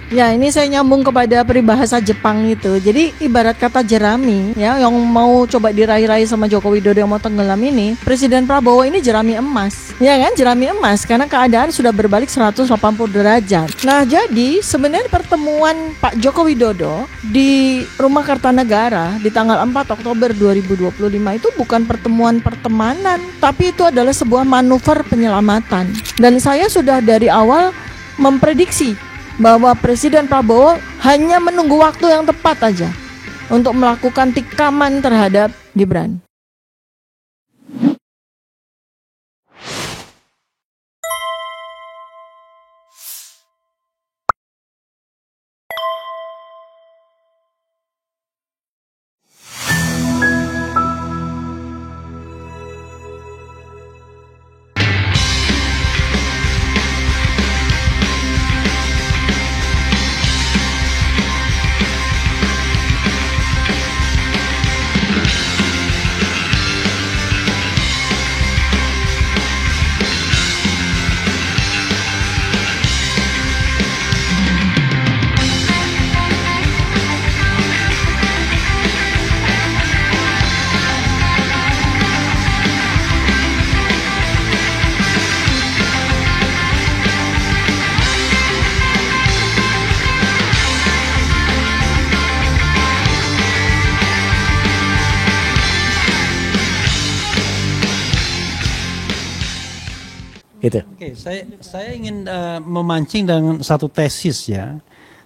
Ya, ini saya nyambung kepada peribahasa Jepang itu. Jadi ibarat kata jerami ya, yang mau coba diraih-raih sama Joko Widodo yang mau tenggelam ini, Presiden Prabowo ini jerami emas. Ya kan, jerami emas karena keadaan sudah berbalik 180 derajat. Nah, jadi sebenarnya pertemuan Pak Joko Widodo di Rumah Kartanegara di tanggal 4 Oktober 2025 itu bukan pertemuan pertemanan, tapi itu adalah sebuah manuver penyelamatan. Dan saya sudah dari awal memprediksi bahwa Presiden Prabowo hanya menunggu waktu yang tepat aja untuk melakukan tikaman terhadap Gibran. Gitu. Oke, saya ingin memancing dengan satu tesis ya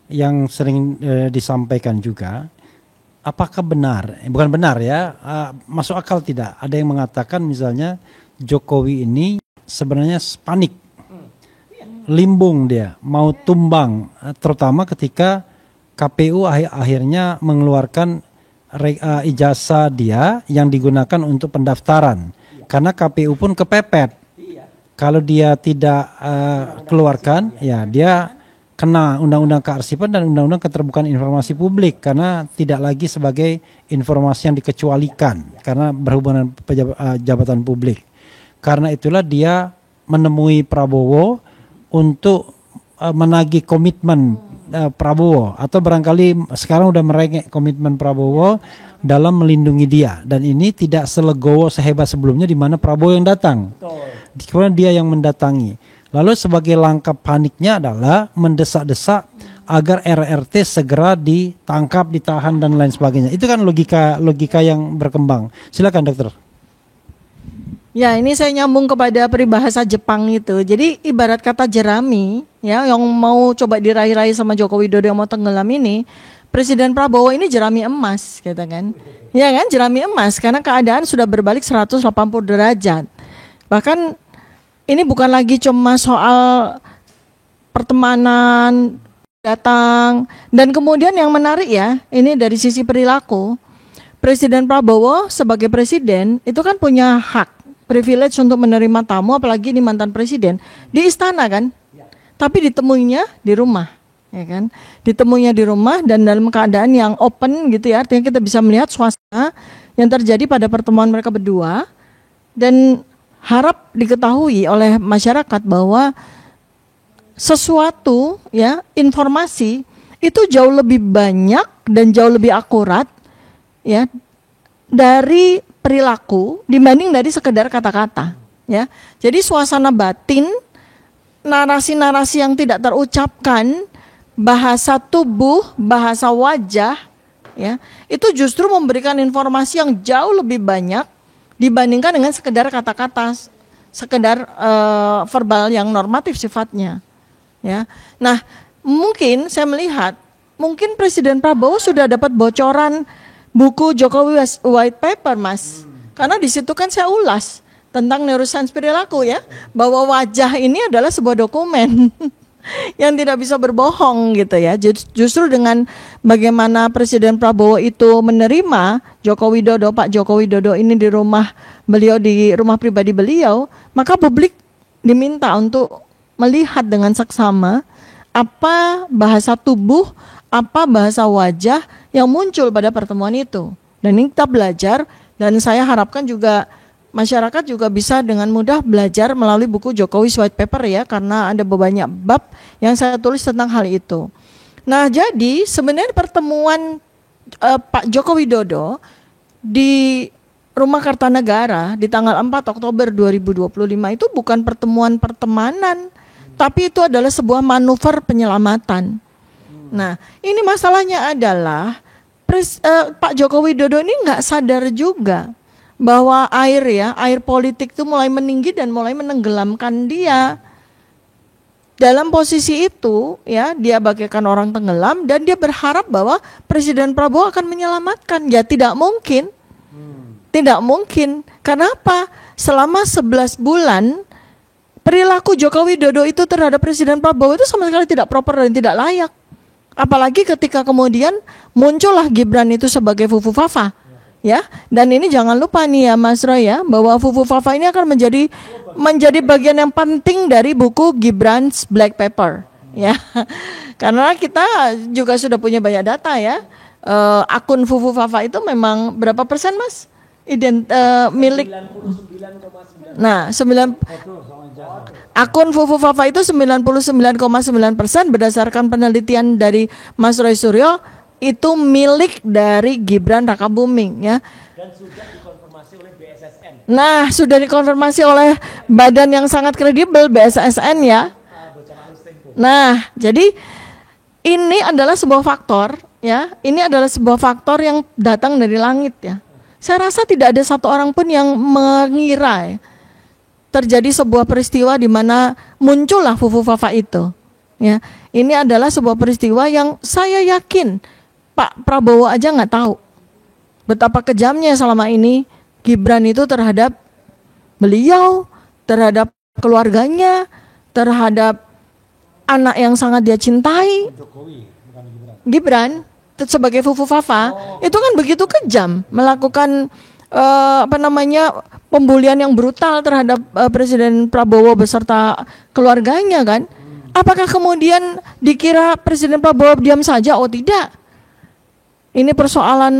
yang sering disampaikan juga. Apakah benar? Bukan benar ya, masuk akal tidak? Ada yang mengatakan misalnya Jokowi ini sebenarnya panik, limbung dia, mau tumbang, terutama ketika KPU akhirnya mengeluarkan ijazah dia yang digunakan untuk pendaftaran, karena KPU pun kepepet. Kalau dia tidak keluarkan, ya dia kena Undang-Undang Kearsipan dan Undang-Undang Keterbukaan Informasi Publik karena tidak lagi sebagai informasi yang dikecualikan karena berhubungan jabatan publik. Karena itulah dia menemui Prabowo untuk menagih komitmen Prabowo atau barangkali sekarang udah merengek komitmen Prabowo dalam melindungi dia, dan ini tidak selegowo sehebat sebelumnya di mana Prabowo yang datang. Kemudian dia yang mendatangi. Lalu sebagai langkah paniknya adalah mendesak-desak agar RRT segera ditangkap, ditahan dan lain sebagainya. Itu kan logika yang berkembang. Silakan dokter. Ya, ini saya nyambung kepada peribahasa Jepang itu. Jadi ibarat kata jerami ya, yang mau coba diraih-raih sama Joko Widodo yang mau tenggelam ini, Presiden Prabowo ini jerami emas, gitu kan. Ya kan, jerami emas karena keadaan sudah berbalik 180 derajat. Bahkan ini bukan lagi cuma soal pertemanan datang, dan kemudian yang menarik ya, ini dari sisi perilaku. Presiden Prabowo sebagai presiden itu kan punya hak, privilege untuk menerima tamu, apalagi ini mantan presiden, di istana kan. Tapi ditemuinya di rumah, ya kan? Ditemuinya di rumah dan dalam keadaan yang open gitu ya, artinya kita bisa melihat suasana yang terjadi pada pertemuan mereka berdua, dan harap diketahui oleh masyarakat bahwa sesuatu ya, informasi itu jauh lebih banyak dan jauh lebih akurat ya dari perilaku dibanding dari sekedar kata-kata ya. Jadi suasana batin, narasi-narasi yang tidak terucapkan, bahasa tubuh, bahasa wajah ya, itu justru memberikan informasi yang jauh lebih banyak dibandingkan dengan sekedar kata-kata, sekedar verbal yang normatif sifatnya. Ya, nah mungkin saya melihat, mungkin Presiden Prabowo sudah dapat bocoran buku Jokowi White Paper, Mas. Karena di situ kan saya ulas tentang neuroscience perilaku ya, bahwa wajah ini adalah sebuah dokumen yang tidak bisa berbohong gitu ya. Justru dengan bagaimana Presiden Prabowo itu menerima Joko Widodo, Pak Joko Widodo ini di rumah beliau, di rumah pribadi beliau, maka publik diminta untuk melihat dengan seksama apa bahasa tubuh, apa bahasa wajah yang muncul pada pertemuan itu. Dan ini kita belajar, dan saya harapkan juga masyarakat juga bisa dengan mudah belajar melalui buku Jokowi White Paper ya, karena ada banyak bab yang saya tulis tentang hal itu. Nah, jadi sebenarnya pertemuan Pak Joko Widodo di Rumah Kartanegara di tanggal 4 Oktober 2025 itu bukan pertemuan pertemanan, tapi itu adalah sebuah manuver penyelamatan. Nah, ini masalahnya adalah Pak Joko Widodo ini nggak sadar juga bahwa air politik itu mulai meninggi dan mulai menenggelamkan dia. Dalam posisi itu, ya, dia bagaikan orang tenggelam dan dia berharap bahwa Presiden Prabowo akan menyelamatkan. Ya, tidak mungkin. Tidak mungkin. Kenapa? Selama 11 bulan perilaku Joko Widodo itu terhadap Presiden Prabowo itu sama sekali tidak proper dan tidak layak. Apalagi ketika kemudian muncullah Gibran itu sebagai Fufu Fafa. Ya, dan ini jangan lupa nih ya Mas Roy ya, bahwa Fufu Fafa ini akan menjadi bagian yang penting dari buku Gibran's Black Paper ya. Karena kita juga sudah punya banyak data ya. Akun Fufu Fafa itu memang berapa persen Mas? Milik 99,9. Nah, akun Fufu Fafa itu 99,9% berdasarkan penelitian dari Mas Roy Suryo itu milik dari Gibran Rakabuming ya. Dan sudah dikonfirmasi oleh BSSN. Nah, sudah dikonfirmasi oleh badan yang sangat kredibel BSSN ya. Nah, jadi ini adalah sebuah faktor ya. Ini adalah sebuah faktor yang datang dari langit ya. Saya rasa tidak ada satu orang pun yang mengira ya, terjadi sebuah peristiwa di mana muncullah Fufu Fafa itu. Ya, ini adalah sebuah peristiwa yang saya yakin Pak Prabowo aja nggak tahu betapa kejamnya selama ini Gibran itu terhadap beliau, terhadap keluarganya, terhadap anak yang sangat dia cintai. Jokowi, bukan Gibran sebagai Fufu Fafa itu kan begitu kejam melakukan pembulian yang brutal terhadap Presiden Prabowo beserta keluarganya kan. Apakah kemudian dikira Presiden Prabowo diam saja? Oh tidak. Ini persoalan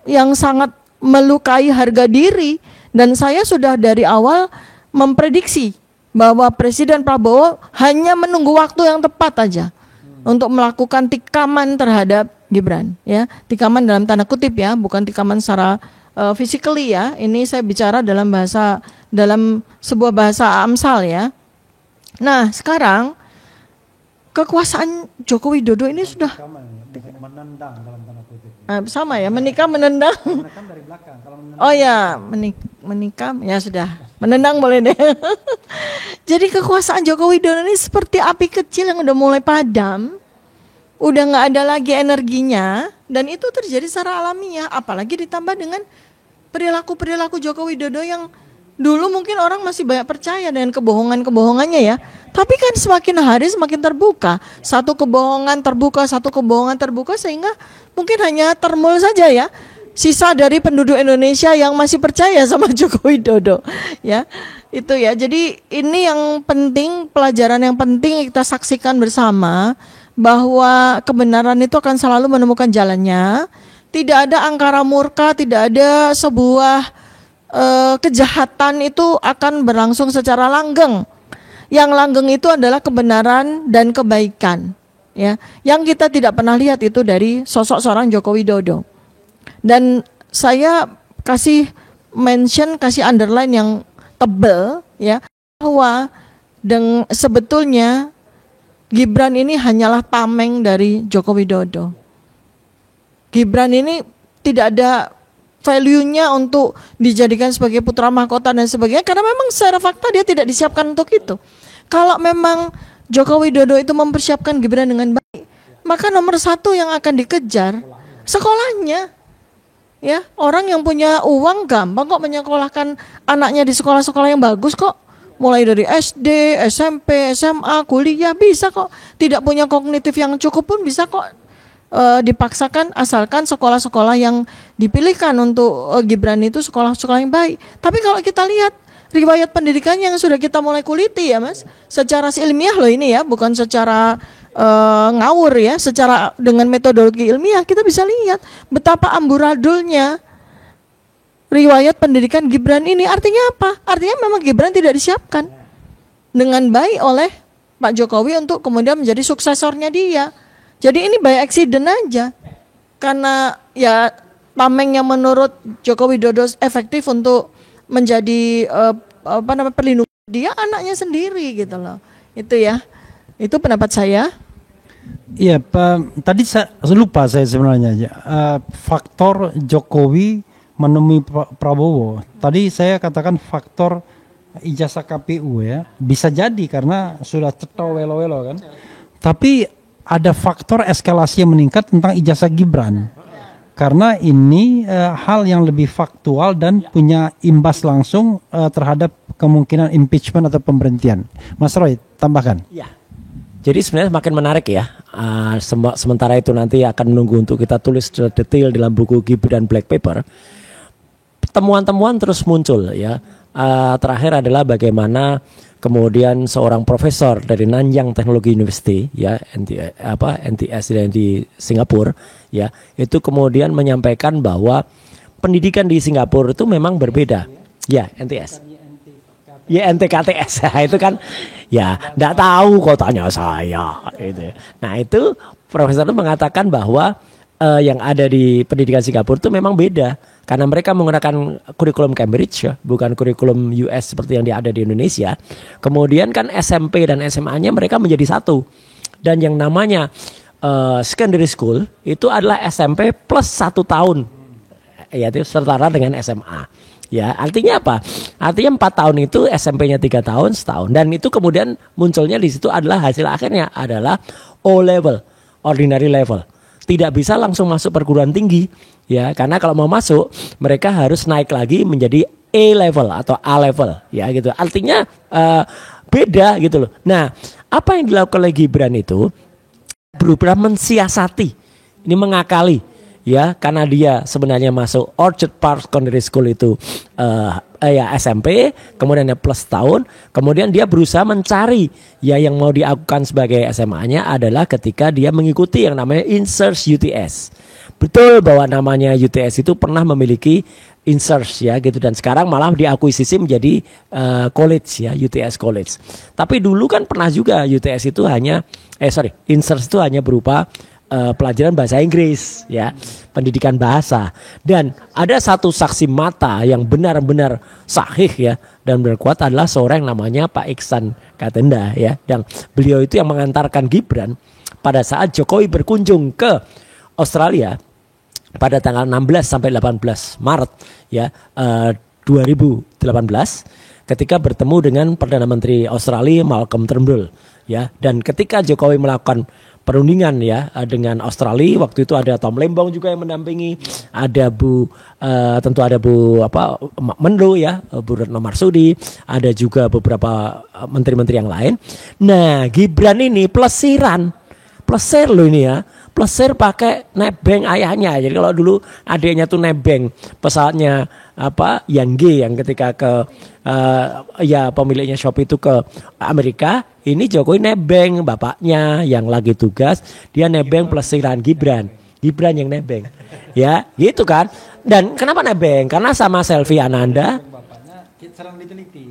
yang sangat melukai harga diri dan saya sudah dari awal memprediksi bahwa Presiden Prabowo hanya menunggu waktu yang tepat aja untuk melakukan tikaman terhadap Gibran ya. Tikaman dalam tanda kutip ya, bukan tikaman secara physically ya. Ini saya bicara dalam sebuah bahasa Amsal ya. Nah, sekarang kekuasaan Joko Widodo ini sudah menendang dalam tanda kutip. Sama ya, menikah menendang. Menekan dari belakang. Kalau menendang, Oh ya, menikah ya sudah. Menendang boleh deh. Jadi kekuasaan Joko Widodo ini seperti api kecil yang udah mulai padam. Udah nggak ada lagi energinya dan itu terjadi secara alamiah, apalagi ditambah dengan perilaku Joko Widodo yang dulu mungkin orang masih banyak percaya dengan kebohongannya ya. Tapi kan semakin hari semakin terbuka. Satu kebohongan terbuka sehingga mungkin hanya termul saja ya. Sisa dari penduduk Indonesia yang masih percaya sama Joko Widodo ya. Itu ya. Jadi ini yang penting, pelajaran yang penting kita saksikan bersama bahwa kebenaran itu akan selalu menemukan jalannya. Tidak ada angkara murka, tidak ada sebuah kejahatan itu akan berlangsung secara langgeng. Yang langgeng itu adalah kebenaran dan kebaikan ya. Yang kita tidak pernah lihat itu dari sosok seorang Joko Widodo. Dan saya kasih underline yang tebal ya, bahwa sebetulnya Gibran ini hanyalah tameng dari Joko Widodo. Gibran ini tidak ada value-nya untuk dijadikan sebagai putra mahkota dan sebagainya, karena memang secara fakta dia tidak disiapkan untuk itu. Kalau memang Joko Widodo itu mempersiapkan Gibran dengan baik, maka nomor satu yang akan dikejar sekolahnya. Ya, orang yang punya uang gampang kok menyekolahkan anaknya di sekolah-sekolah yang bagus kok. Mulai dari SD, SMP, SMA, kuliah bisa kok. Tidak punya kognitif yang cukup pun bisa kok dipaksakan, asalkan sekolah-sekolah yang dipilihkan untuk Gibran itu sekolah-sekolah yang baik. Tapi kalau kita lihat riwayat pendidikan yang sudah kita mulai kuliti ya Mas, secara ilmiah loh ini ya, bukan secara ngawur ya, secara dengan metodologi ilmiah kita bisa lihat betapa amburadulnya riwayat pendidikan Gibran ini. Artinya apa? Artinya memang Gibran tidak disiapkan dengan baik oleh Pak Jokowi untuk kemudian menjadi suksesornya dia. Jadi ini by accident aja. Karena ya tameng yang menurut Joko Widodo efektif untuk menjadi perlindungan dia anaknya sendiri gitu loh. Itu ya. Itu pendapat saya. Iya, tadi saya lupa saya sebenarnya faktor Jokowi menemui Prabowo. Tadi saya katakan faktor ijazah KPU ya. Bisa jadi karena sudah cetol welo-welo kan. Tapi ada faktor eskalasi yang meningkat tentang ijazah Gibran. Karena ini hal yang lebih faktual dan punya imbas langsung terhadap kemungkinan impeachment atau pemberhentian. Mas Roy, tambahkan. Ya. Jadi sebenarnya makin menarik ya. Sementara itu nanti akan menunggu untuk kita tulis detail dalam buku Gibran Black Paper. Temuan-temuan terus muncul ya. Terakhir adalah bagaimana kemudian seorang profesor dari Nanyang Technology University ya NTS di Singapura ya itu kemudian menyampaikan bahwa pendidikan di Singapura itu memang berbeda ya NTS ya NTKTS itu kan ya enggak tahu kok tanya saya gitu. Nah itu profesor itu mengatakan bahwa yang ada di pendidikan Singapura itu memang beda karena mereka menggunakan kurikulum Cambridge ya, bukan kurikulum US seperti yang ada di Indonesia. Kemudian kan SMP dan SMA-nya mereka menjadi satu. Dan yang namanya secondary school itu adalah SMP plus 1 tahun. Yaitu setara dengan SMA. Ya, artinya apa? Artinya 4 tahun itu SMP-nya 3 tahun setahun. Dan itu kemudian munculnya di situ adalah hasil akhirnya adalah O level, ordinary level. Tidak bisa langsung masuk perguruan tinggi ya karena kalau mau masuk mereka harus naik lagi menjadi A level atau A level ya gitu. Artinya beda gitu loh. Nah, apa yang dilakukan oleh Gibran itu berusaha mensiasati, ini mengakali ya karena dia sebenarnya masuk Orchard Park Secondary School itu ya SMP, kemudian plus tahun, kemudian dia berusaha mencari ya yang mau diakukan sebagai SMA-nya adalah ketika dia mengikuti yang namanya INSERS UTS. Betul bahwa namanya UTS itu pernah memiliki INSERS ya gitu dan sekarang malah diakuisisi menjadi college ya UTS College. Tapi dulu kan pernah juga UTS itu hanya INSERS itu hanya berupa pelajaran bahasa Inggris ya, pendidikan bahasa. Dan ada satu saksi mata yang benar-benar sahih ya dan berkuat adalah seorang yang namanya Pak Iksan Katenda ya. Dan beliau itu yang mengantarkan Gibran pada saat Jokowi berkunjung ke Australia pada tanggal 16 sampai 18 Maret ya 2018 ketika bertemu dengan Perdana Menteri Australia Malcolm Turnbull ya. Dan ketika Jokowi melakukan perundingan ya dengan Australia waktu itu ada Tom Lembong juga yang mendampingi, ada tentu ada Bu Menlu ya, Bu Retno Marsudi, ada juga beberapa menteri-menteri yang lain. Nah, Gibran ini plesir loh ini ya. Plesir pakai nebeng ayahnya. Jadi kalau dulu adiknya tuh nebeng pesawatnya Yang G yang ketika ke ya pemiliknya Shopee itu ke Amerika, ini Jokowi nebeng bapaknya yang lagi tugas, dia nebeng plesiran Gibran yang nebeng. Ya, gitu kan. Dan kenapa nebeng? Karena sama Selvi Ananda.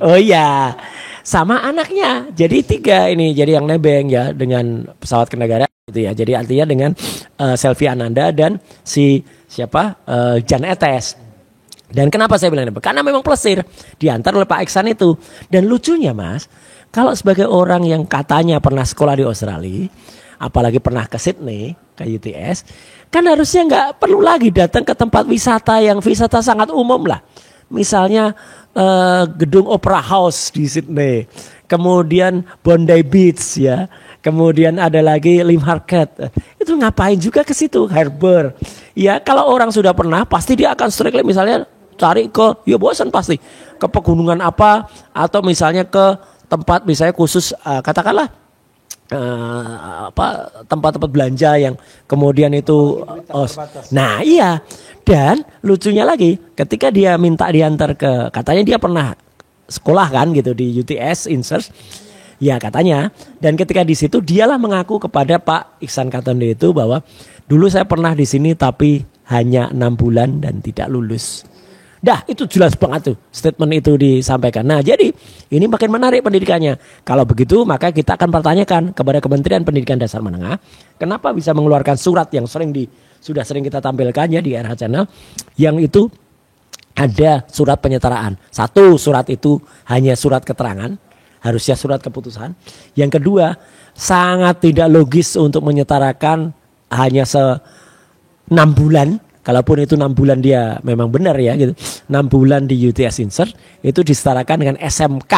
Oh iya, sama anaknya. Jadi 3 ini, jadi yang nebeng ya dengan pesawat kenegaraan gitu ya. Jadi artinya dengan Selvi Ananda dan si Jan Etes. Dan kenapa saya bilang nebeng? Karena memang plesir diantar oleh Pak Iksan itu. Dan lucunya Mas, kalau sebagai orang yang katanya pernah sekolah di Australia, apalagi pernah ke Sydney, ke UTS, kan harusnya nggak perlu lagi datang ke tempat wisata yang wisata sangat umum lah. Misalnya gedung Opera House di Sydney, kemudian Bondi Beach ya, kemudian ada lagi Lim Harket. Itu ngapain juga ke situ, Harbour. Ya kalau orang sudah pernah pasti dia akan strictly misalnya cari ke, ya bosan pasti ke pegunungan apa atau misalnya ke tempat misalnya khusus katakanlah tempat-tempat belanja yang kemudian itu nah iya. Dan lucunya lagi ketika dia minta diantar ke, katanya dia pernah sekolah kan gitu di UTS INSERS ya katanya, dan ketika di situ dialah mengaku kepada Pak Iksan Katenda itu bahwa dulu saya pernah di sini tapi hanya 6 bulan dan tidak lulus. Dah itu jelas banget tuh statement itu disampaikan. Nah jadi ini makin menarik pendidikannya. Kalau begitu maka kita akan pertanyakan kepada Kementerian Pendidikan Dasar Menengah, kenapa bisa mengeluarkan surat yang sudah sering kita tampilkan ya di RH Channel, yang itu ada surat penyetaraan. Satu, surat itu hanya surat keterangan, harusnya surat keputusan. Yang kedua, sangat tidak logis untuk menyetarakan hanya 6 bulan. Kalaupun itu 6 bulan dia memang benar ya gitu. 6 bulan di UTS Insert itu disetarakan dengan SMK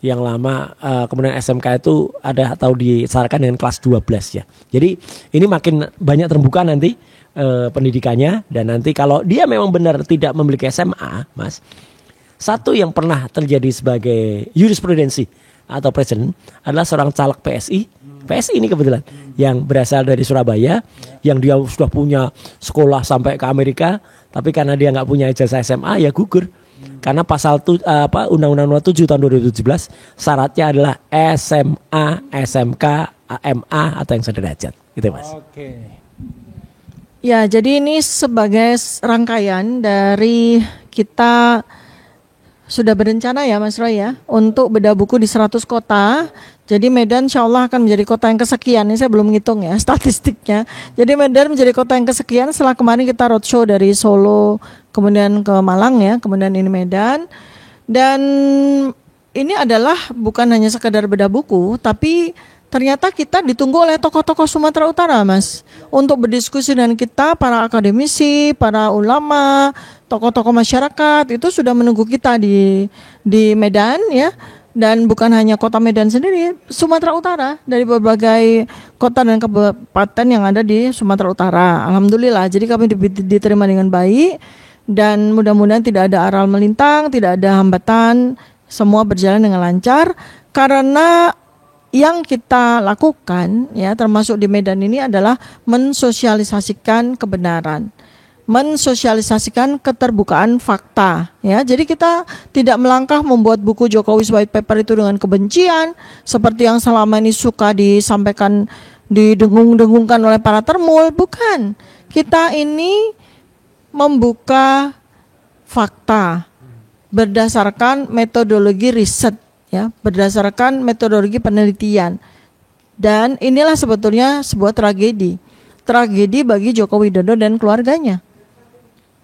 yang lama, kemudian SMK itu ada atau disetarakan dengan kelas 12 ya. Jadi ini makin banyak terbuka nanti pendidikannya, dan nanti kalau dia memang benar tidak memiliki SMA, Mas. Satu yang pernah terjadi sebagai jurisprudensi atau presiden adalah seorang caleg PSI ini kebetulan yang berasal dari Surabaya, yang dia sudah punya sekolah sampai ke Amerika, tapi karena dia nggak punya ijazah SMA ya gugur. Karena pasal Undang-Undang Nomor 7 tahun 2017 syaratnya adalah SMA, SMK, AMA atau yang sederajat. Gitu Mas. Oke. Ya, jadi ini sebagai rangkaian dari kita sudah berencana ya Mas Roy ya untuk bedah buku di 100 kota. Jadi Medan insya Allah akan menjadi kota yang kesekian. Ini saya belum ngitung ya statistiknya. Jadi Medan menjadi kota yang kesekian setelah kemarin kita roadshow dari Solo kemudian ke Malang ya, kemudian ini Medan. Dan ini adalah bukan hanya sekedar bedah buku, tapi ternyata kita ditunggu oleh tokoh-tokoh Sumatera Utara, Mas, untuk berdiskusi dengan kita, para akademisi, para ulama, tokoh-tokoh masyarakat itu sudah menunggu kita di Medan ya. Dan bukan hanya kota Medan sendiri, Sumatera Utara, dari berbagai kota dan kabupaten yang ada di Sumatera Utara. Alhamdulillah, jadi kami diterima dengan baik dan mudah-mudahan tidak ada aral melintang, tidak ada hambatan, semua berjalan dengan lancar karena yang kita lakukan ya termasuk di Medan ini adalah mensosialisasikan kebenaran, mensosialisasikan keterbukaan fakta ya. Jadi kita tidak melangkah membuat buku Jokowi's White Paper itu dengan kebencian seperti yang selama ini suka disampaikan, didengung-dengungkan oleh para termul, bukan. Kita ini membuka fakta berdasarkan metodologi riset ya, berdasarkan metodologi penelitian. Dan inilah sebetulnya sebuah tragedi bagi Joko Widodo dan keluarganya.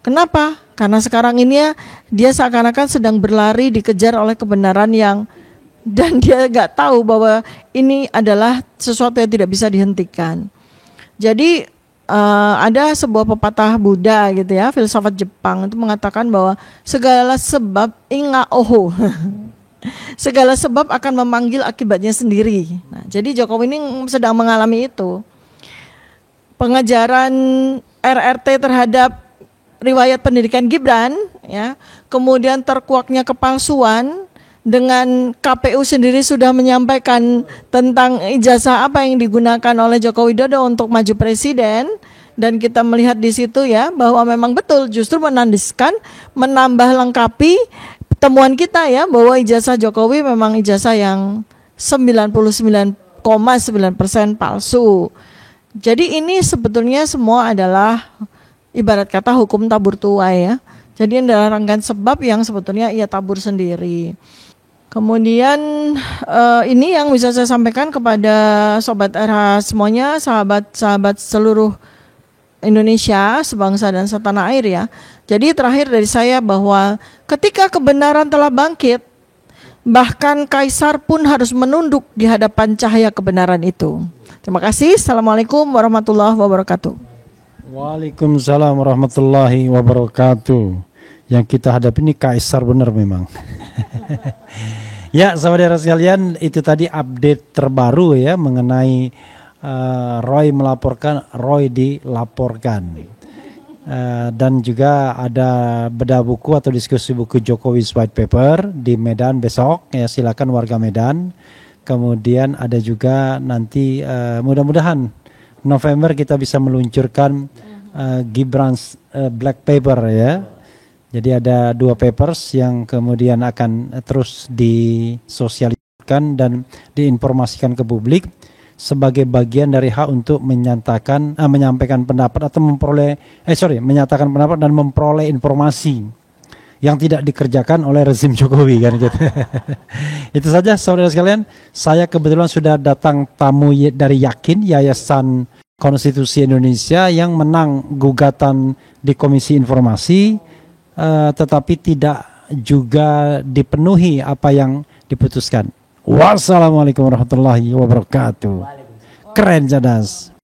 Kenapa? Karena sekarang ini ya dia seakan-akan sedang berlari dikejar oleh kebenaran dan dia nggak tahu bahwa ini adalah sesuatu yang tidak bisa dihentikan. Jadi ada sebuah pepatah Buddha gitu ya, filsafat Jepang itu mengatakan bahwa segala sebab inga oho. Segala sebab akan memanggil akibatnya sendiri. Nah, jadi Jokowi ini sedang mengalami itu. Pengejaran RRT terhadap riwayat pendidikan Gibran ya, kemudian terkuaknya kepalsuan dengan KPU sendiri sudah menyampaikan tentang ijazah apa yang digunakan oleh Joko Widodo untuk maju presiden, dan kita melihat di situ ya bahwa memang betul justru menandiskan, menambah lengkapi temuan kita ya bahwa ijazah Jokowi memang ijazah yang 99,9% palsu. Jadi ini sebetulnya semua adalah ibarat kata hukum tabur tuai ya. Jadi adalah rangkaian sebab yang sebetulnya ia tabur sendiri. Kemudian ini yang bisa saya sampaikan kepada Sobat RH semuanya, sahabat-sahabat seluruh Indonesia, sebangsa dan setanah air ya. Jadi terakhir dari saya bahwa ketika kebenaran telah bangkit, bahkan kaisar pun harus menunduk di hadapan cahaya kebenaran itu. Terima kasih. Assalamualaikum warahmatullahi wabarakatuh. Waalaikumsalam warahmatullahi wabarakatuh. Yang kita hadapi ini kaisar benar memang. Ya, saudara sekalian, itu tadi update terbaru ya mengenai Roy melaporkan, Roy dilaporkan. Dan juga ada bedah buku atau diskusi buku Jokowi's White Paper di Medan besok ya, silakan warga Medan. Kemudian ada juga nanti mudah-mudahan November kita bisa meluncurkan Gibran's Black Paper ya. Jadi ada 2 papers yang kemudian akan terus disosialisasikan dan diinformasikan ke publik sebagai bagian dari hak untuk menyampaikan pendapat atau menyatakan pendapat dan memperoleh informasi yang tidak dikerjakan oleh rezim Jokowi kan gitu. Itu saja saudara sekalian, saya kebetulan sudah datang tamu dari Yakin, Yayasan Konstitusi Indonesia yang menang gugatan di Komisi Informasi, tetapi tidak juga dipenuhi apa yang diputuskan. Wassalamualaikum warahmatullahi wabarakatuh. Keren, cerdas.